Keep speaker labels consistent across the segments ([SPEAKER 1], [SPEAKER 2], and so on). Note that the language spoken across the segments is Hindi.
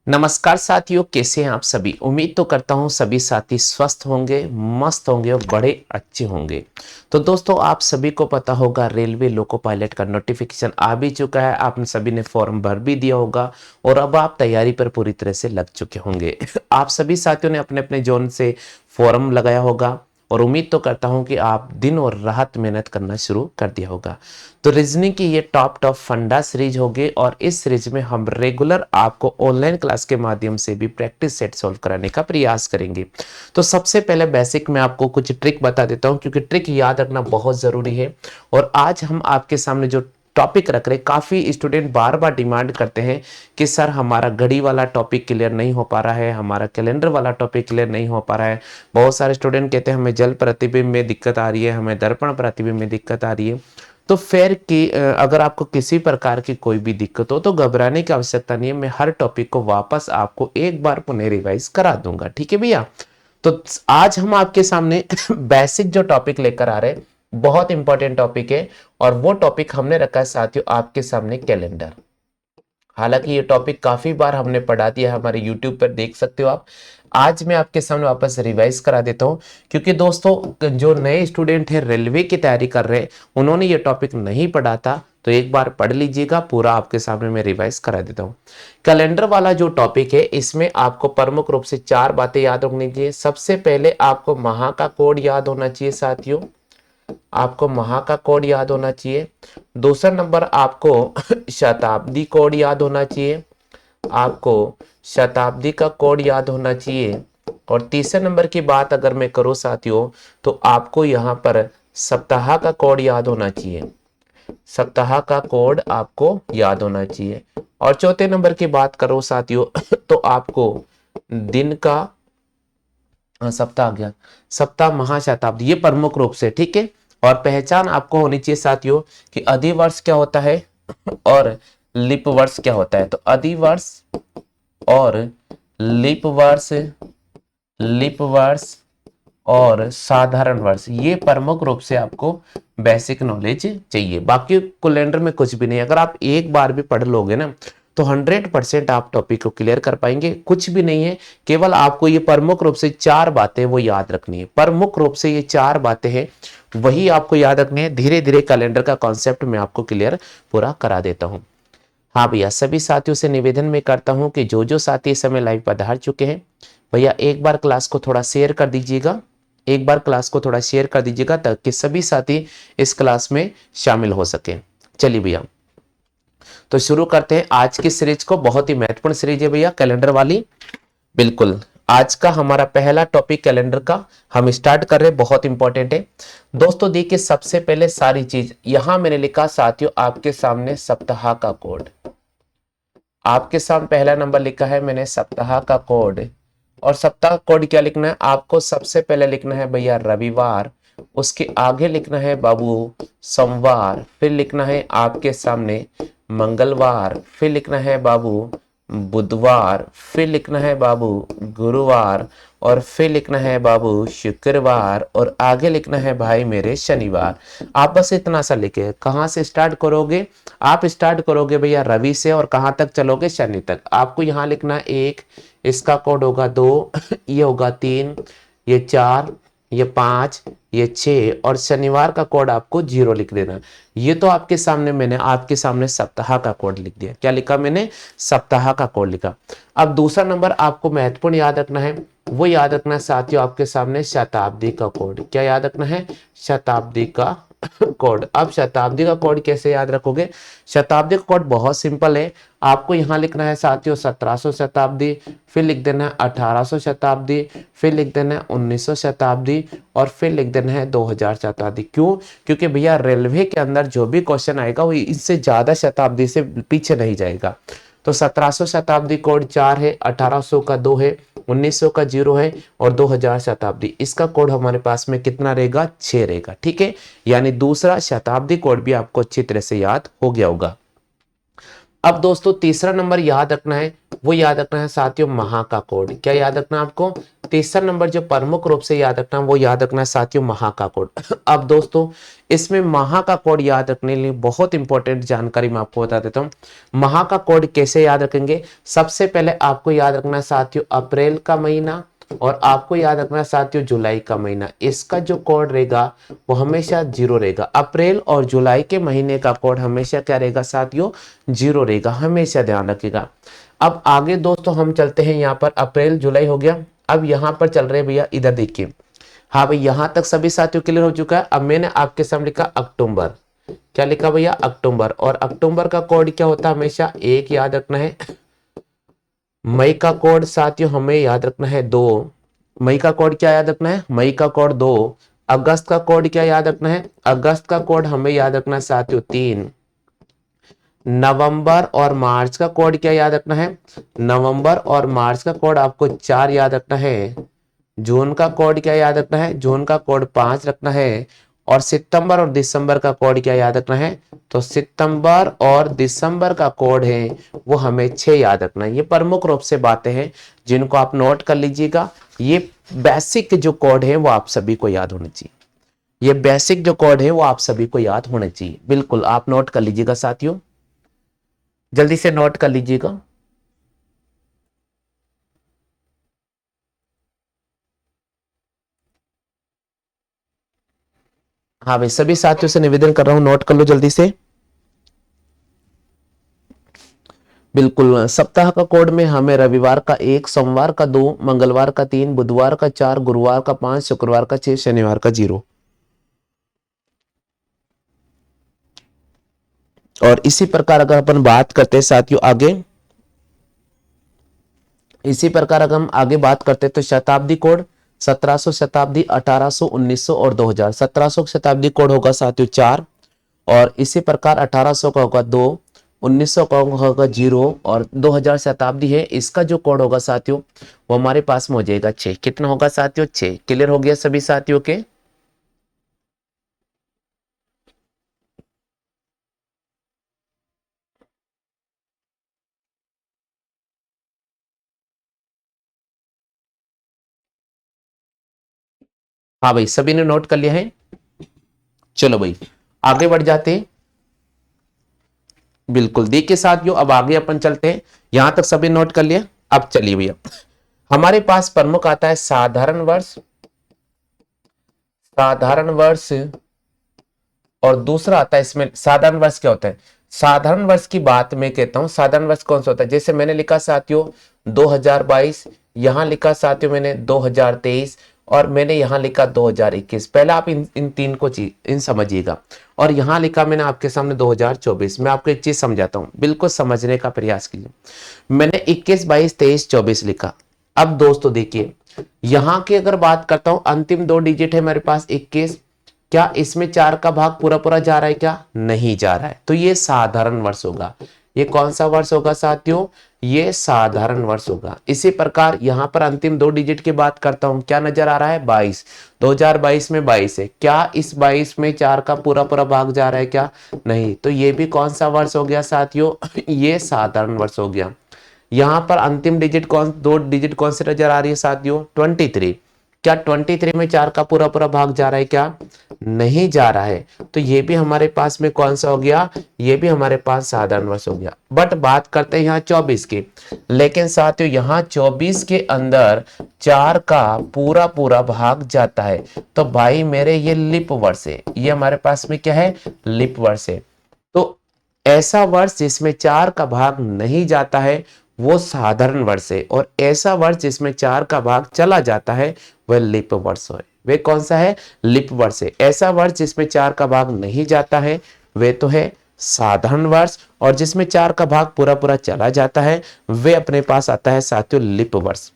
[SPEAKER 1] नमस्कार साथियों, कैसे हैं आप सभी। उम्मीद तो करता हूं सभी साथी स्वस्थ होंगे, मस्त होंगे और बड़े अच्छे होंगे। तो दोस्तों, आप सभी को पता होगा रेलवे लोको पायलट का नोटिफिकेशन आ भी चुका है। आप सभी ने फॉर्म भर भी दिया होगा और अब आप तैयारी पर पूरी तरह से लग चुके होंगे। आप सभी साथियों ने अपने अपने जोन से फॉर्म लगाया होगा और उम्मीद तो करता हूं कि आप दिन और रात मेहनत करना शुरू कर दिया होगा। तो रीजनिंग की ये टॉप फंडा सीरीज होगी और इस सीरीज में हम रेगुलर आपको ऑनलाइन क्लास के माध्यम से भी प्रैक्टिस सेट सॉल्व कराने का प्रयास करेंगे। तो सबसे पहले बेसिक में आपको कुछ ट्रिक बता देता हूं, क्योंकि ट्रिक याद रखना बहुत जरूरी है। और आज हम आपके सामने जो टॉपिक रख रहे, काफी स्टूडेंट बार बार डिमांड करते हैं कि सर हमारा घड़ी वाला टॉपिक क्लियर नहीं हो पा रहा है, हमारा कैलेंडर वाला टॉपिक क्लियर नहीं हो पा रहा है। बहुत सारे स्टूडेंट कहते हैं हमें जल प्रतिबिंब में दिक्कत आ रही है, हमें दर्पण प्रतिबिंब में दिक्कत आ रही है। तो फिर कि अगर आपको किसी प्रकार की कोई भी दिक्कत हो तो घबराने की आवश्यकता नहीं है। मैं हर टॉपिक को वापस आपको एक बार पुनः रिवाइज करा दूंगा, ठीक है भैया। तो आज हम आपके सामने बेसिक जो टॉपिक लेकर आ रहे हैं, बहुत इंपॉर्टेंट टॉपिक है। और वो टॉपिक हमने रखा है साथियों आपके सामने, कैलेंडर। हालांकि ये टॉपिक काफी बार हमने पढ़ा दिया है, हमारे YouTube पर देख सकते हो आप। आज मैं आपके सामने वापस रिवाइज करा देता हूं, क्योंकि दोस्तों जो नए स्टूडेंट है रेलवे की तैयारी कर रहे हैं, उन्होंने ये टॉपिक नहीं पढ़ा था। तो एक बार पढ़ लीजिएगा, पूरा आपके सामने मैं रिवाइज करा देता हूं। कैलेंडर वाला जो टॉपिक है, इसमें आपको प्रमुख रूप से 4 बातें याद रखनी चाहिए। सबसे पहले आपको माह का कोड याद होना चाहिए साथियों, आपको माह का कोड याद होना चाहिए। दूसरा नंबर आपको शताब्दी कोड याद होना चाहिए, आपको शताब्दी का कोड याद होना चाहिए। और तीसरे नंबर की बात अगर मैं करूं साथियों, तो आपको यहां पर सप्ताह का कोड याद होना चाहिए, सप्ताह का कोड आपको याद होना चाहिए। और चौथे नंबर की बात करो साथियों तो आपको दिन का सप्ताह आ गया, सप्ताह महाशताब्दी, ये प्रमुख रूप से, ठीक है। और पहचान आपको होनी चाहिए साथियों कि अधिवर्ष क्या होता है और लीप वर्ष क्या होता है। तो अधिवर्ष और लीप वर्ष, लीप वर्ष और साधारण वर्ष, ये प्रमुख रूप से आपको बेसिक नॉलेज चाहिए। बाकी कैलेंडर में कुछ भी नहीं। अगर आप एक बार भी पढ़ लोगे ना तो 100% आप टॉपिक को क्लियर कर पाएंगे। कुछ भी नहीं है, केवल आपको ये प्रमुख रूप से 4 बातें वो याद रखनी है। प्रमुख रूप से ये 4 बातें हैं, वही आपको याद रखनी है। धीरे धीरे कैलेंडर का कॉन्सेप्ट मैं आपको क्लियर पूरा करा देता हूं। हाँ भैया, सभी साथियों से निवेदन मैं करता हूं कि जो जो साथी इस समय लाइव पधार चुके हैं, भैया एक बार क्लास को थोड़ा शेयर कर दीजिएगा, एक बार क्लास को थोड़ा शेयर कर दीजिएगा ताकि सभी साथी इस क्लास में शामिल हो सके। चलिए भैया, तो शुरू करते हैं आज की सीरीज को। बहुत ही महत्वपूर्ण सीरीज है भैया, कैलेंडर वाली। बिल्कुल, आज का हमारा पहला टॉपिक कैलेंडर का हम स्टार्ट कर रहे हैं, बहुत इंपॉर्टेंट है दोस्तों। देखिए, सबसे पहले सारी चीज यहां मैंने लिखा साथियों आपके सामने, सप्ताह का कोड। आपके सामने पहला नंबर लिखा है मैंने, सप्ताह का कोड। और सप्ताह कोड क्या लिखना है आपको, सबसे पहले लिखना है भैया रविवार, उसके आगे लिखना है बाबू सोमवार, फिर लिखना है आपके सामने मंगलवार, फिर लिखना है बाबू बुधवार, फिर लिखना है बाबू गुरुवार, और फिर लिखना है बाबू शुक्रवार, और आगे लिखना है भाई मेरे शनिवार। आप बस इतना सा लिखे। कहां से स्टार्ट करोगे आप, स्टार्ट करोगे भैया रवि से और कहां तक चलोगे, शनि तक। आपको यहां लिखना 1, इसका कोड होगा 2, ये होगा 3, ये 4, ये 5, ये 6, और शनिवार का कोड आपको 0 लिख देना। ये तो आपके सामने मैंने आपके सामने सप्ताह का कोड लिख दिया। क्या लिखा मैंने, सप्ताह का कोड लिखा। अब दूसरा नंबर आपको महत्वपूर्ण याद रखना है, वो याद रखना है साथियों आपके सामने शताब्दी का कोड। क्या याद रखना है, शताब्दी का कोड। अब शताब्दी का कोड कैसे याद रखोगे, शताब्दी का कोड बहुत सिंपल है। आपको यहां लिखना है साथियों 1700 शताब्दी, फिर लिख देना है 1800 शताब्दी, फिर लिख देना है 1900 शताब्दी, और फिर लिख देना है 2000 शताब्दी। क्यों, क्योंकि भैया रेलवे के अंदर जो भी क्वेश्चन आएगा वो इससे ज्यादा शताब्दी से पीछे नहीं जाएगा। तो 1700 शताब्दी कोड 4 है, 1800 का 2 है, 1900 का 0 है, और 2000 शताब्दी इसका कोड हमारे पास में कितना रहेगा, 6 रहेगा। ठीक है, यानी दूसरा शताब्दी कोड भी आपको अच्छी तरह से याद हो गया होगा। अब दोस्तों तीसरा नंबर याद रखना है, वो याद रखना है साथियों महा का कोड। क्या याद रखना है आपको? तीसरा नंबर जो प्रमुख रूप से याद रखना है वो याद रखना है साथियों महा का कोड। अब दोस्तों इसमें महा का कोड याद रखने के लिए बहुत इंपॉर्टेंट जानकारी मैं आपको बता देता हूँ। महा का कोड कैसे याद रखेंगे? सबसे पहले आपको याद रखना है साथियों अप्रैल का महीना, और आपको याद रखना है साथियों जुलाई का महीना। इसका जो कोड रहेगा वो हमेशा 0 रहेगा। अप्रैल और जुलाई के महीने का कोड हमेशा क्या रहेगा साथियों? 0 रहेगा, हमेशा ध्यान रखिएगा। अब आगे दोस्तों हम चलते हैं, यहाँ पर अप्रैल जुलाई हो गया। अब यहाँ पर चल रहे भैया, इधर देखिए। हाँ भाई, यहां तक सभी साथियों क्लियर हो चुका है। अब मैंने आपके सामने लिखा अक्टूबर। क्या लिखा भैया? अक्टूबर। और अक्टूबर का कोड क्या होता है? हमेशा 1 याद रखना है। मई का कोड साथियों हमें याद रखना है 2। मई का कोड क्या याद रखना है? मई का कोड 2। अगस्त का कोड क्या याद रखना है? अगस्त का कोड हमें याद रखना है साथियों 3। नवंबर और मार्च का कोड क्या याद रखना है? नवंबर और मार्च का कोड आपको 4 याद रखना है। जून का कोड क्या याद रखना है? जून का कोड 5 रखना है। और सितंबर और दिसंबर का कोड क्या याद रखना है? तो सितंबर और दिसंबर का कोड है वो हमें 6 याद रखना है। ये प्रमुख रूप से बातें हैं जिनको आप नोट कर लीजिएगा। ये बेसिक जो कोड है वो आप सभी को याद होने चाहिए। ये बेसिक जो कोड है वो आप सभी को याद होने चाहिए। बिल्कुल आप नोट कर लीजिएगा साथियों, जल्दी से नोट कर लीजिएगा। हाँ भाई, सभी साथियों से निवेदन कर रहा हूं, नोट कर लो जल्दी से। बिल्कुल, सप्ताह का कोड में हमें रविवार का 1, सोमवार का 2, मंगलवार का 3, बुधवार का 4, गुरुवार का 5, शुक्रवार का 6, शनिवार का 0। और इसी प्रकार अगर अपन बात करते हैं साथियों आगे, इसी प्रकार अगर हम आगे बात करते हैं तो शताब्दी कोड 1700 शताब्दी, 1800, 1900 और 2000। 1700 शताब्दी कोड होगा साथियों 4, और इसी प्रकार 1800 का होगा 2, 1900 का होगा 0, और 2000 शताब्दी है इसका जो कोड होगा साथियों वो हमारे पास में हो जाएगा 6। कितना होगा साथियों? 6। क्लियर हो गया सभी साथियों के? हाँ भाई, सभी ने नोट कर लिया है। चलो भाई आगे बढ़ जाते हैं। बिल्कुल देखिए साथियों, अब आगे अपन चलते हैं। यहां तक सभी नोट कर लिया। अब चलिए भैया, हमारे पास प्रमुख आता है साधारण वर्ष, साधारण वर्ष, और दूसरा आता है इसमें साधारण वर्ष। क्या होता है साधारण वर्ष की बात मैं कहता हूं? साधारण वर्ष कौन सा होता है? जैसे मैंने लिखा साथियों 2022, यहां लिखा साथियों मैंने 2023, और मैंने यहां लिखा 2021। पहले आप इन तीन को चीज इन समझिएगा। और यहां लिखा मैंने आपके सामने 2024। मैं आपको एक चीज समझाता हूं, बिल्कुल समझने का प्रयास कीजिए। मैंने 21, 22, 23, 24 लिखा। अब दोस्तों देखिए, यहां की अगर बात करता हूं, अंतिम 2 डिजिट है मेरे पास 21। क्या इसमें 4 का भाग पूरा पूरा जा रहा है? क्या नहीं जा रहा है, तो ये साधारण वर्ष होगा। ये कौन सा वर्ष होगा साथियों? ये साधारण वर्ष होगा। इसी प्रकार यहां पर अंतिम 2 डिजिट की बात करता हूं, क्या नजर आ रहा है? 22। 2022 में 22 है। क्या इस 22 में 4 का पूरा पूरा भाग जा रहा है? क्या नहीं, तो ये भी कौन सा वर्ष हो गया साथियों? ये साधारण वर्ष हो गया। यहां पर अंतिम डिजिट कौन, 2 डिजिट कौन सी नजर आ रही है साथियों? 23। क्या 23 में 4 का पूरा पूरा भाग जा रहा है? क्या नहीं जा रहा है, तो ये भी हमारे पास में कौन सा हो गया? ये भी हमारे पास साधारण वर्ष हो गया। बट बात करते हैं यहाँ 24 की। लेकिन साथियों यहाँ 24 के अंदर 4 का पूरा पूरा भाग जाता है, तो भाई मेरे ये लिप वर्ष है। ये हमारे पास में क्या है? लिप वर्ष है। तो ऐसा वर्ष जिसमें 4 का भाग नहीं जाता है वो साधारण वर्ष है, और ऐसा वर्ष जिसमें 4 का भाग चला जाता है वह लिप वर्ष है। वे कौन सा है? लिप वर्ष है। ऐसा वर्ष जिसमें 4 का भाग नहीं जाता है वे तो है साधारण वर्ष, और जिसमें 4 का भाग पूरा पूरा चला जाता है वे अपने पास आता है साथियों लिप वर्ष।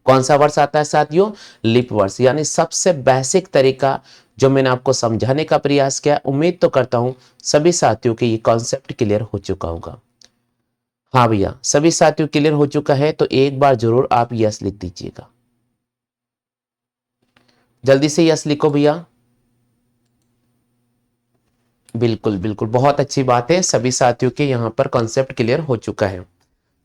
[SPEAKER 1] कौन सा वर्ष आता है साथियों? लिप वर्ष। यानी सबसे बेसिक तरीका जो मैंने आपको समझाने का प्रयास किया, उम्मीद तो करता हूं सभी साथियों के ये कॉन्सेप्ट क्लियर हो चुका होगा। हाँ भैया, सभी साथियों क्लियर हो चुका है तो एक बार जरूर आप यस लिख दीजिएगा। जल्दी से यस लिखो भैया। बिल्कुल बिल्कुल, बहुत अच्छी बात है, सभी साथियों के यहाँ पर कॉन्सेप्ट क्लियर हो चुका है।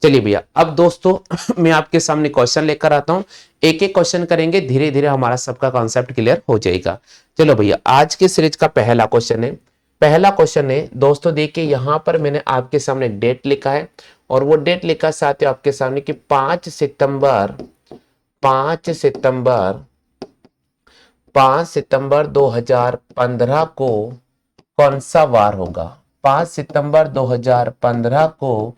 [SPEAKER 1] चलिए भैया, अब दोस्तों मैं आपके सामने क्वेश्चन लेकर आता हूं, एक एक क्वेश्चन करेंगे, धीरे धीरे हमारा सबका कॉन्सेप्ट क्लियर हो जाएगा। चलो भैया, आज के सीरीज का पहला क्वेश्चन है। पहला क्वेश्चन है दोस्तों, देखिए यहां पर मैंने आपके सामने डेट लिखा है, और वो डेट लिखा साथ ही आपके सामने कि 5 सितंबर 5 सितंबर 2015 को कौन सा वार होगा। 5 सितंबर 2015 को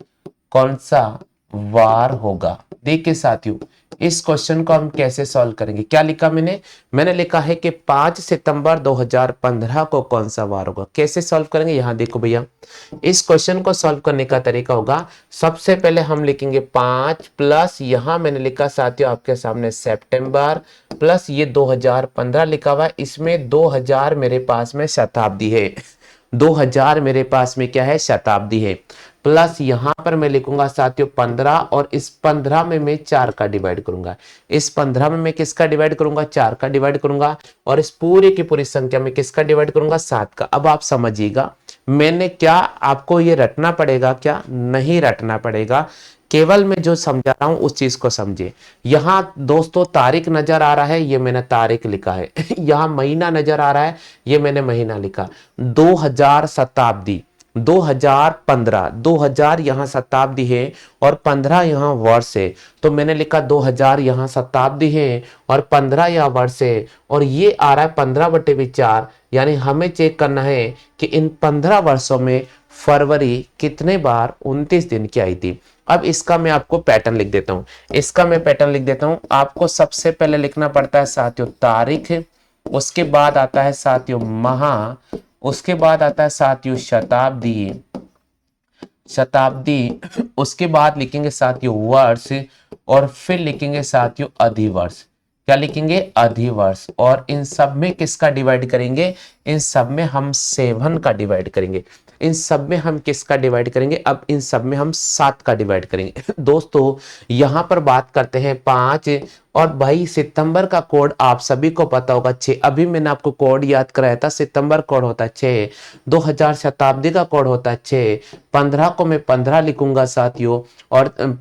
[SPEAKER 1] कौन सा वार होगा। देखिए साथियों, इस क्वेश्चन को हम कैसे सॉल्व करेंगे। क्या लिखा मैंने लिखा है कि 5 सितंबर 2015 को कौन सा वार होगा। कैसे सॉल्व करेंगे, यहां देखो भैया, इस क्वेश्चन को सॉल्व करने का तरीका होगा, सबसे पहले हम लिखेंगे 5 प्लस यहां मैंने लिखा साथियों आपके सामने सितंबर, प्लस ये 2015 लिखा हुआ है, इसमें 2000 मेरे पास में शताब्दी है, 2000 मेरे पास में क्या है, शताब्दी है, प्लस यहां पर मैं लिखूंगा साथियों 15, और इस 15 में मैं 4 का डिवाइड करूंगा, इस 15 में मैं किसका डिवाइड करूंगा, 4 का डिवाइड करूंगा, और इस पूरी की पूरी संख्या में किसका डिवाइड करूंगा, 7 का। अब आप समझिएगा, मैंने क्या आपको ये रटना पड़ेगा, क्या नहीं रटना पड़ेगा, केवल मैं जो समझा रहा हूं उस चीज को समझे। यहां दोस्तों तारीख नजर आ रहा है, ये मैंने तारीख लिखा है यहां महीना नजर आ रहा है, ये मैंने महीना लिखा। 2000 शताब्दी, 2015, 2000 यहां शताब्दी है और 15 यहां वर्ष है, तो मैंने लिखा 2000 यहां शताब्दी है और 15 यहां वर्ष है, और ये आ रहा है 15/4, यानी हमें चेक करना है कि इन 15 वर्षों में फरवरी कितने बार 29 दिन की आई थी। अब इसका मैं आपको पैटर्न लिख देता हूं, इसका मैं पैटर्न लिख देता हूं। आपको सबसे पहले लिखना पड़ता है साथियों तारीख, उसके बाद आता है साथियों माह, उसके बाद आता है साथियों शताब्दी, शताब्दी, उसके बाद लिखेंगे साथियों वर्ष, और फिर लिखेंगे साथियों अधिवर्ष। क्या लिखेंगे, अधिवर्ष। और इन सब में किसका डिवाइड करेंगे, इन सब में हम 7 का डिवाइड करेंगे, इन सब में हम किसका डिवाइड करेंगे, अब इन सब में हम 7 का डिवाइड करेंगे दोस्तों यहां पर बात करते हैं 5, और भाई सितंबर का कोड आप सभी को पता होगा 6, अभी मैंने आपको कोड याद कराया था, सितंबर कोड होता है 6, 2000 शताब्दी का कोड होता है 6, 15 को मैं 15 लिखूंगा साथियों, और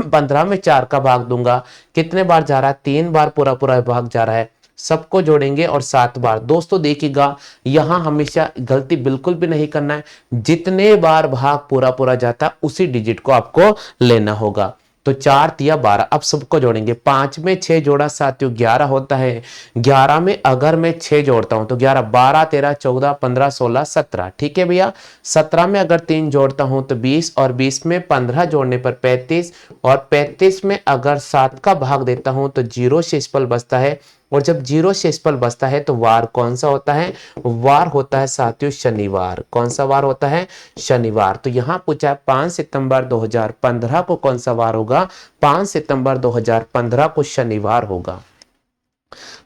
[SPEAKER 1] 15 में 4 का भाग दूंगा, कितने बार जा रहा है, 3 बार पूरा पूरा भाग जा रहा है, सबको जोड़ेंगे और 7 बार। दोस्तों देखिएगा, यहां हमेशा गलती बिल्कुल भी नहीं करना है, जितने बार भाग पूरा पूरा जाता है उसी डिजिट को आपको लेना होगा। तो 4 तिया 12, अब सबको जोड़ेंगे, 5 में 6 जोड़ा साथियों 11 होता है, 11 में अगर मैं 6 जोड़ता हूं तो 11, 12 13 14 15 16 17, ठीक है भैया। 17 में अगर 3 जोड़ता हूं तो 20, और 20 में 15 जोड़ने पर 35, और 35 में अगर 7 का भाग देता हूं तो 0 शेषफल बचता है, और जब 0 शेषफल बचता है तो वार कौन सा होता है, वार होता है साथियों शनिवार। कौन सा वार होता है, शनिवार। तो यहां पूछा है 5 सितंबर 2015 को कौन सा वार होगा, 5 सितंबर 2015 को शनिवार होगा।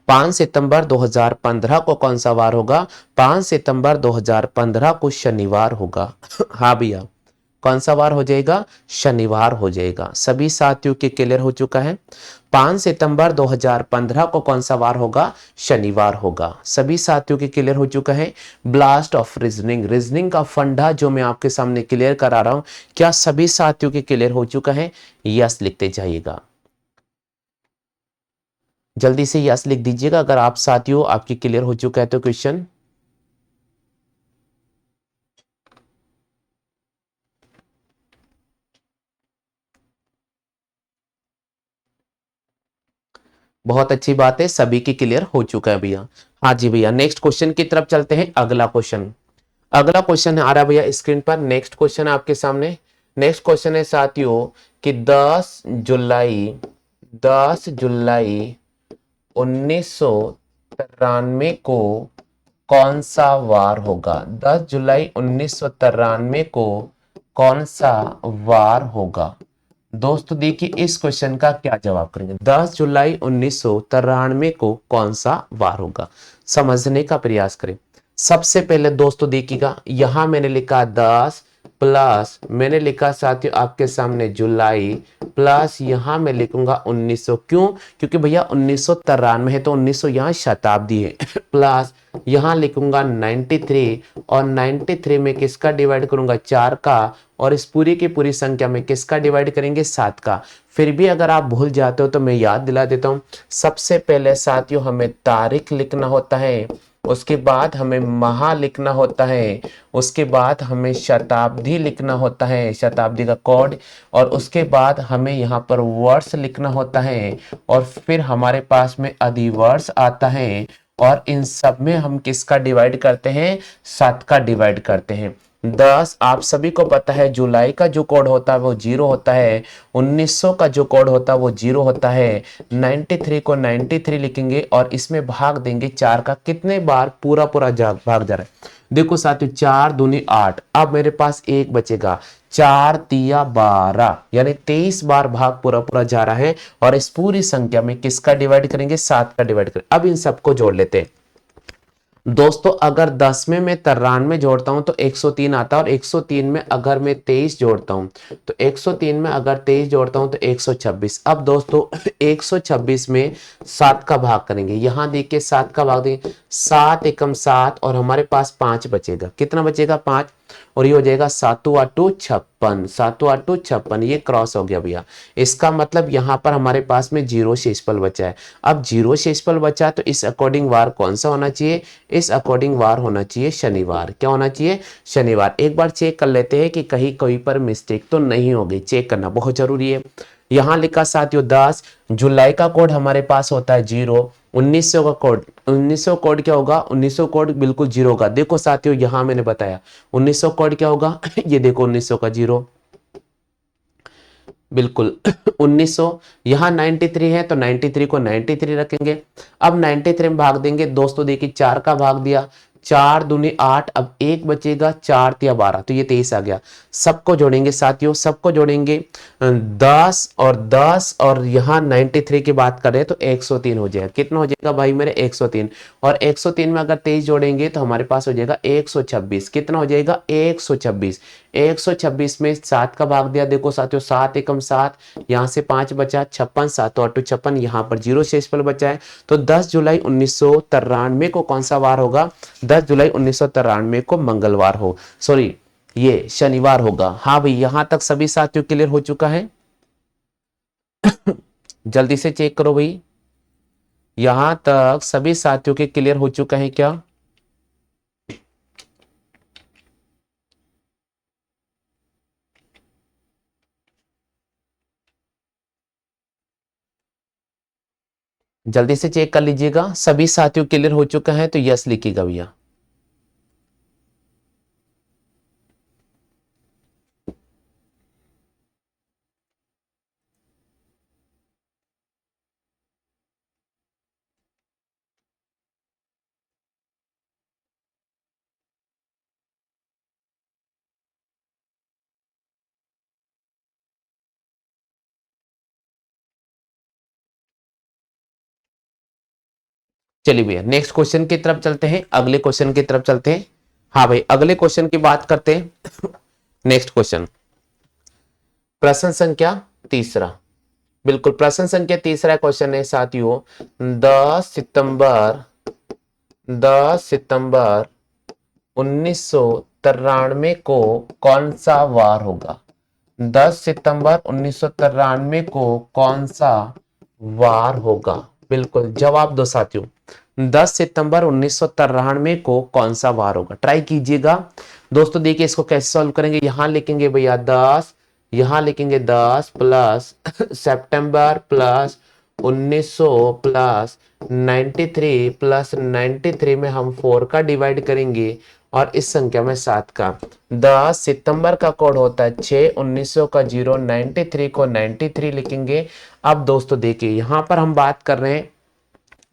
[SPEAKER 1] 5 सितंबर 2015 को कौन सा वार होगा, 5 सितंबर 2015 को शनिवार होगा हाँ भैया, कौन सा वार हो जाएगा, शनिवार हो जाएगा। सभी साथियों के क्लियर हो चुका है। 5 सितंबर 2015 को कौन सा वार होगा, शनिवार होगा। सभी साथियों के क्लियर हो चुका है। ब्लास्ट ऑफ रीजनिंग, रीजनिंग का फंडा जो मैं आपके सामने क्लियर करा रहा हूं, क्या सभी साथियों के क्लियर हो चुका है, यस लिखते जाइएगा, जल्दी से यस लिख दीजिएगा अगर आप साथियों आपकी क्लियर हो चुका है तो क्वेश्चन। बहुत अच्छी बात है, सभी की क्लियर हो चुका है भैया। हाँ जी भैया, नेक्स्ट क्वेश्चन की तरफ चलते हैं। अगला क्वेश्चन, अगला क्वेश्चन आ रहा है भैया स्क्रीन पर। नेक्स्ट क्वेश्चन आपके सामने, नेक्स्ट क्वेश्चन है साथियों कि 10 जुलाई 1993 को कौन सा वार होगा। 10 जुलाई 1993 को कौन सा वार होगा। दोस्तों देखिए इस क्वेश्चन का क्या जवाब करेंगे। 10 जुलाई 1993 को कौन सा वार होगा, समझने का प्रयास करें। सबसे पहले दोस्तों देखिएगा, यहां मैंने लिखा 10 प्लस मैंने लिखा साथियों आपके सामने जुलाई, प्लस यहाँ मैं लिखूंगा 1900। क्यों? क्योंकि भैया 1993 है तो 1900 यहाँ शताब्दी है प्लस यहाँ लिखूंगा 93 और 93 में किसका डिवाइड करूंगा 4 का और इस पूरी की पूरी संख्या में किसका डिवाइड करेंगे 7 का। फिर भी अगर आप भूल जाते हो तो मैं याद दिला देता हूं। सबसे पहले साथियों हमें तारीख लिखना होता है, उसके बाद हमें माह लिखना होता है, उसके बाद हमें शताब्दी लिखना होता है, शताब्दी का कोड, और उसके बाद हमें यहाँ पर वर्ष लिखना होता है और फिर हमारे पास में अधिवर्ष आता है और इन सब में हम किसका डिवाइड करते हैं 7 का डिवाइड करते हैं। 10 आप सभी को पता है जुलाई का जो कोड होता है वो 0 होता है, 1900 का जो कोड होता है वो 0 होता है, 93 को 93 लिखेंगे और इसमें भाग देंगे 4 का। कितने बार पूरा पूरा भाग जा रहा है देखो साथियों 4 दूनी 8, अब मेरे पास एक बचेगा 4 तिया 12 यानी 23 बार भाग पूरा पूरा जा रहा है और इस पूरी संख्या में किसका डिवाइड करेंगे 7 का डिवाइड करेंगे। अब इन सबको जोड़ लेते हैं दोस्तों। अगर 10 में मैं 93 जोड़ता हूं तो 103 आता है और 103 में अगर मैं 23 जोड़ता हूं तो 103 में अगर 23 जोड़ता हूं तो 126। अब दोस्तों 126 में 7 का भाग करेंगे, यहां देखिए 7 का भाग देंगे, 7 एकम 7 और हमारे पास 5 बचेगा। कितना बचेगा 5 और ये हो जाएगा 7 8 56, 7 8 56 ये क्रॉस हो गया भैया। इसका मतलब यहां पर हमारे पास में 0 शेषफल बचा है। अब 0 शेषफल बचा तो इस अकॉर्डिंग वार कौन सा होना चाहिए, इस अकॉर्डिंग वार होना चाहिए शनिवार। क्या होना चाहिए शनिवार। एक बार चेक कर लेते हैं कि कहीं कोई पर मिस्टेक तो नहीं होगी, चेक करना बहुत जरूरी है। यहां लिखा साथियों 10, जुलाई का कोड हमारे पास होता है 0, 1900 का कोड, 1900 कोड क्या होगा 1900 कोड बिल्कुल 0 होगा। देखो साथियों यहां मैंने बताया 1900 कोड क्या होगा ये देखो 1900 का 0 बिल्कुल 1900। यहां 93 है तो 93 को 93 रखेंगे। अब 93 में भाग देंगे दोस्तों, देखिए 4 का भाग दिया, 4 दूनी 8, अब एक बचेगा 4 तिया 12 तो ये 23 आ गया। सबको जोड़ेंगे साथियों, सबको जोड़ेंगे 10 और यहाँ 93 की बात करें तो 103 हो जाएगा। कितना हो जाएगा भाई मेरे 103 और 103 में अगर 23 जोड़ेंगे तो हमारे पास हो जाएगा 126। कितना हो जाएगा 126। 126 में 7 का भाग दिया, देखो साथियों 7 एकम 7, यहाँ से 5 बचा 56, 7 8 56, यहाँ पर 0 शेषफल बचा है। तो 10 जुलाई 1993 को कौन सा वार होगा 10 जुलाई 1993 को मंगलवार हो, सॉरी ये शनिवार होगा। हाँ भाई यहां तक सभी साथियों क्लियर हो चुका है जल्दी से चेक करो भाई, यहां तक सभी साथियों के क्लियर हो चुका है क्या। जल्दी से चेक कर लीजिएगा, सभी साथियों क्लियर हो चुका है तो यस लिखिएगा भैया। चलिए भैया नेक्स्ट क्वेश्चन की तरफ चलते हैं, अगले क्वेश्चन की तरफ चलते हैं। हाँ भाई अगले क्वेश्चन की बात करते हैं नेक्स्ट क्वेश्चन प्रश्न संख्या तीसरा, बिल्कुल प्रश्न संख्या तीसरा क्वेश्चन है साथियों 10 सितंबर 1993 को कौन सा वार होगा। 10 सितंबर 1993 को कौन सा वार होगा, बिल्कुल जवाब दो साथियों। 10 सितंबर 1993 को कौन सा वार होगा, ट्राई कीजिएगा दोस्तों। देखिए इसको कैसे सॉल्व करेंगे, यहां लिखेंगे भैया 10, यहां लिखेंगे 10 प्लस सितंबर प्लस 1900 प्लस 93 प्लस 93 में हम 4 का डिवाइड करेंगे और इस संख्या में 7 का। 10 सितंबर का कोड होता है 6, 1900 का 0, 93 को 93 लिखेंगे। अब दोस्तों देखिए यहां पर हम बात कर रहे हैं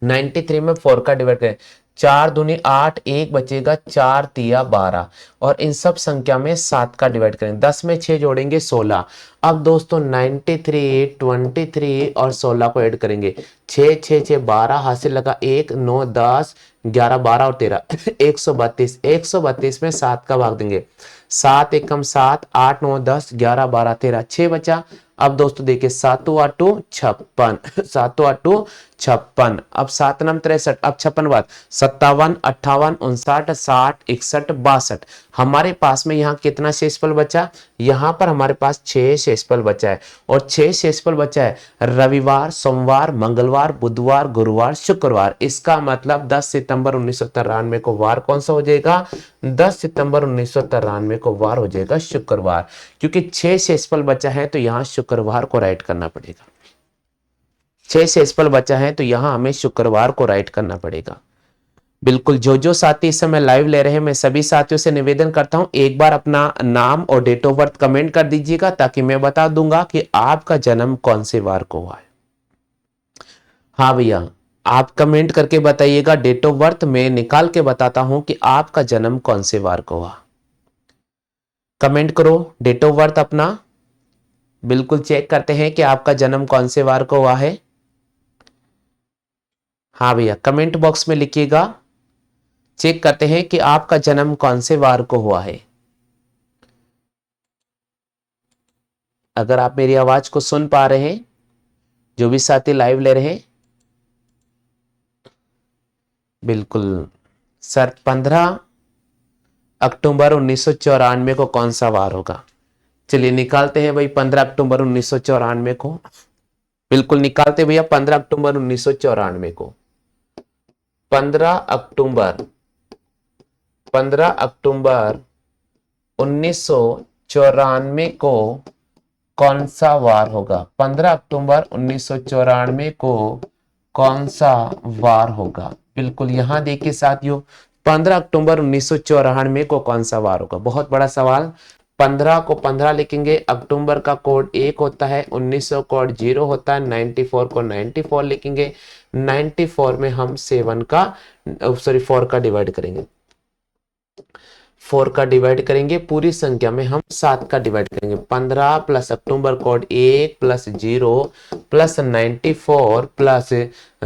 [SPEAKER 1] 93 में 4 का डिवाइड करें, 4 दूनी 8, एक बचेगा 4 तिया 12 और इन सब संख्या में 7 का डिवाइड करें, 10 में 6 जोड़ेंगे 16। अब दोस्तों 93, 23 और 16 को ऐड करेंगे, 6 6 6 12 हासिल लगा 1, 9 10 11 12 और 13 132। 132 में 7 का भाग देंगे, 7 एकम 7, 8 9 10 11 12 13, 6 बचा अब दोस्तों देखिए 7×8 56, 7×8 56, अब 7×9 63, अब 56 बाद 57 58 59 60 61 62। हमारे पास में यहाँ कितना शेषफल बचा, यहाँ पर हमारे पास 6 शेषफल बचा है, और 6 शेषफल बचा है रविवार, सोमवार, मंगलवार, बुधवार, गुरुवार, शुक्रवार। इसका मतलब 10 सितंबर 1993 को वार कौन सा हो जाएगा, 10 सितंबर 1993 को वार हो जाएगा शुक्रवार, क्योंकि 6 शेषफल बचा है तो यहाँ शुक्रवार को राइट करना पड़ेगा। 6 शेषफल बचा है तो यहाँ हमें शुक्रवार को राइट करना पड़ेगा। बिल्कुल, जो साथी इस समय लाइव ले रहे हैं, मैं सभी साथियों से निवेदन करता हूं एक बार अपना नाम और डेट ऑफ बर्थ कमेंट कर दीजिएगा, ताकि मैं बता दूंगा कि आपका जन्म कौन से वार को हुआ है। हाँ भैया, आप कमेंट करके बताइएगा डेट ऑफ बर्थ, मैं निकाल के बताता हूं कि आपका जन्म कौन से वार को हुआ। कमेंट करो डेट ऑफ बर्थ अपना, बिल्कुल चेक करते हैं कि आपका जन्म कौन से वार को हुआ है। हाँ भैया, कमेंट बॉक्स में लिखिएगा, चेक करते हैं कि आपका जन्म कौन से वार को हुआ है। अगर आप मेरी आवाज को सुन पा रहे हैं, जो भी साथी लाइव ले रहे हैं, बिल्कुल सर 15 अक्टूबर 1994 को कौन सा वार होगा। चलिए निकालते हैं भाई 15 अक्टूबर 1994 को, बिल्कुल निकालते भैया 15 अक्टूबर 1994 को। 15 अक्टूबर 1994 को कौन सा वार होगा, 15 अक्टूबर 1994 को कौन सा वार होगा। बिल्कुल यहाँ देखिए साथियों, 15 अक्टूबर 1994 को कौन सा वार होगा, बहुत बड़ा सवाल। 15 को 15 लिखेंगे, अक्टूबर का कोड 1 होता है, 1900 कोड 0 होता है, 94 को 94 लिखेंगे, 94 में हम 4 का डिवाइड करेंगे, 4 का डिवाइड करेंगे, पूरी संख्या में हम 7 का डिवाइड करेंगे। 15 प्लस अक्टूबर कोड 1 प्लस 0 प्लस 94 प्लस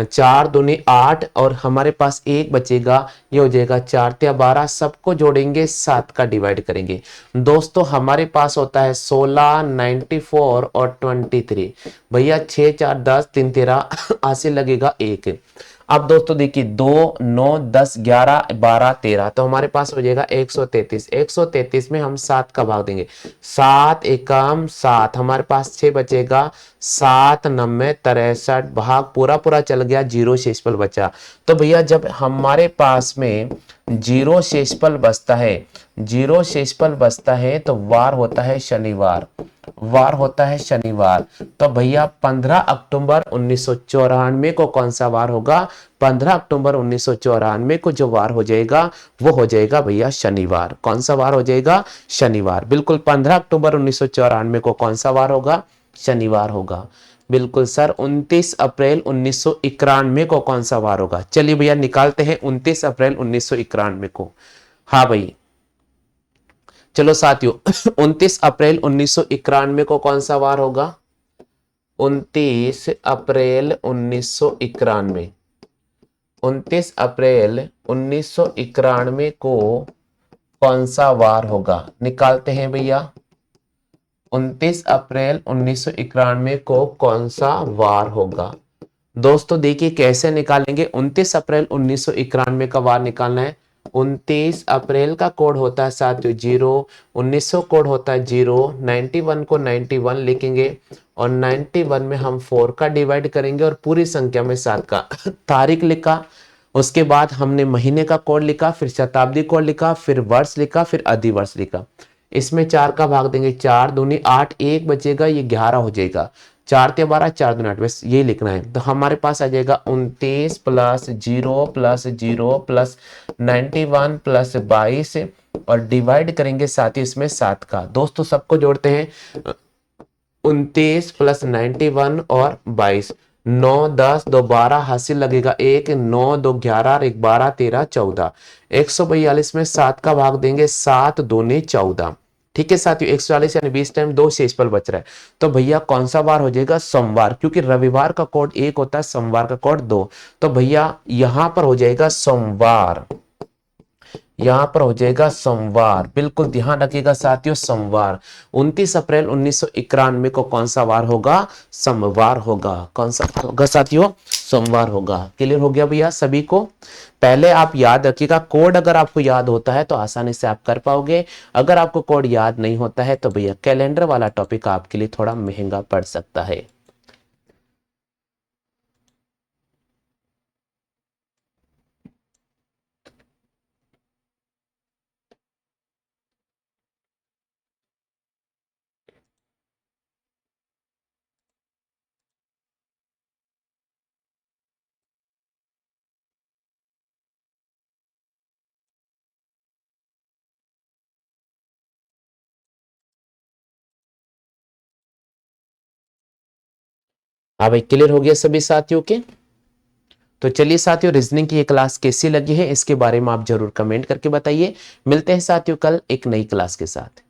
[SPEAKER 1] 4 दूनी 8, और हमारे पास 1 बचेगा, ये हो जाएगा 4 या 12, सबको जोड़ेंगे 7 का डिवाइड करेंगे। दोस्तों हमारे पास होता है 16, 94 और 23। भैया 6 4 10 3 13 80 लगेगा 1। अब दोस्तों देखिए 2 9 10 11 12 13, तो हमारे पास हो जाएगा 133। 133 में हम 7 का भाग देंगे, 7 एकम 7, हमारे पास 6 बचेगा, 7 9 63, भाग पूरा चल गया, 0 शेषफल बचा। तो भैया जब हमारे पास में 0 शेषफल बचता है, 0 शेषफल बचता है तो वार होता है शनिवार, वार होता है शनिवार। तो भैया 15 अक्टूबर 1994 को कौन सा वार होगा, 15 अक्टूबर 1994 को जो वार हो जाएगा वो हो जाएगा भैया शनिवार। कौन सा वार हो जाएगा, शनिवार। बिल्कुल 15 अक्टूबर 1994 को कौन सा वार होगा, शनिवार होगा। बिल्कुल सर 29 अप्रैल 1991 को कौन सा वार होगा। चलिए भैया निकालते हैं 29 अप्रैल 1991 को। हाँ भाई चलो साथियों 29 अप्रैल 1991 को कौन सा वार होगा, 29 अप्रैल 1991, 29 अप्रैल 1991 को कौन सा वार होगा, निकालते हैं भैया 29 अप्रैल 1991 को कौन सा वार होगा। दोस्तों देखिए कैसे निकालेंगे, 29 अप्रैल 1991 का वार निकालना है। 29 अप्रैल का कोड होता है साथियों 0, 1900 कोड होता है 0, 91 को 91 लिखेंगे, और 91 में हम 4 का डिवाइड करेंगे और पूरी संख्या में 7 का। तारीख लिखा, उसके बाद हमने महीने का कोड लिखा, फिर शताब्दी कोड लिखा, फिर वर्ष लिखा, फिर अधिवर्ष लिखा। इसमें 4 का भाग देंगे, 4 दूनी 8, 1 बचेगा, ये 11 हो जाएगा, 4 या 12 4 दूनी 8, बस ये लिखना है। तो हमारे पास आ जाएगा 29 प्लस 0 प्लस 0 प्लस 91 प्लस 22, और डिवाइड करेंगे साथ ही इसमें 7 का। दोस्तों सबको जोड़ते हैं, 29 प्लस 91 और 22, 9 10 2 12, हासिल लगेगा 1, 9 2 11 और 1 12 13 14, 142 में 7 का भाग देंगे, 7 दूनी 14। ठीक है साथियों 140 यानी 20 टाइम 2 शेषफल बच रहा है। तो भैया कौन सा वार हो जाएगा, सोमवार, क्योंकि रविवार का कोड 1 होता है, सोमवार का कोड 2। तो भैया यहां पर हो जाएगा सोमवार, यहां पर हो जाएगा सोमवार। बिल्कुल ध्यान रखिएगा साथियों, सोमवार। 29 अप्रैल 1991 को कौन सा वार होगा? सोमवार होगा। कौन सा होगा साथियों? सोमवार होगा। क्लियर हो गया भैया सभी को? पहले आप याद रखिएगा, कोड अगर आपको याद होता है तो आसानी से आप कर पाओगे। अगर आपको कोड याद नहीं होता है तो भैया कैलेंडर वाला टॉपिक आपके लिए थोड़ा महंगा पड़ सकता है। हाँ भाई, क्लियर हो गया सभी साथियों के? तो चलिए साथियों, रीजनिंग की ये क्लास कैसी लगी है इसके बारे में आप जरूर कमेंट करके बताइए। मिलते हैं साथियों कल एक नई क्लास के साथ।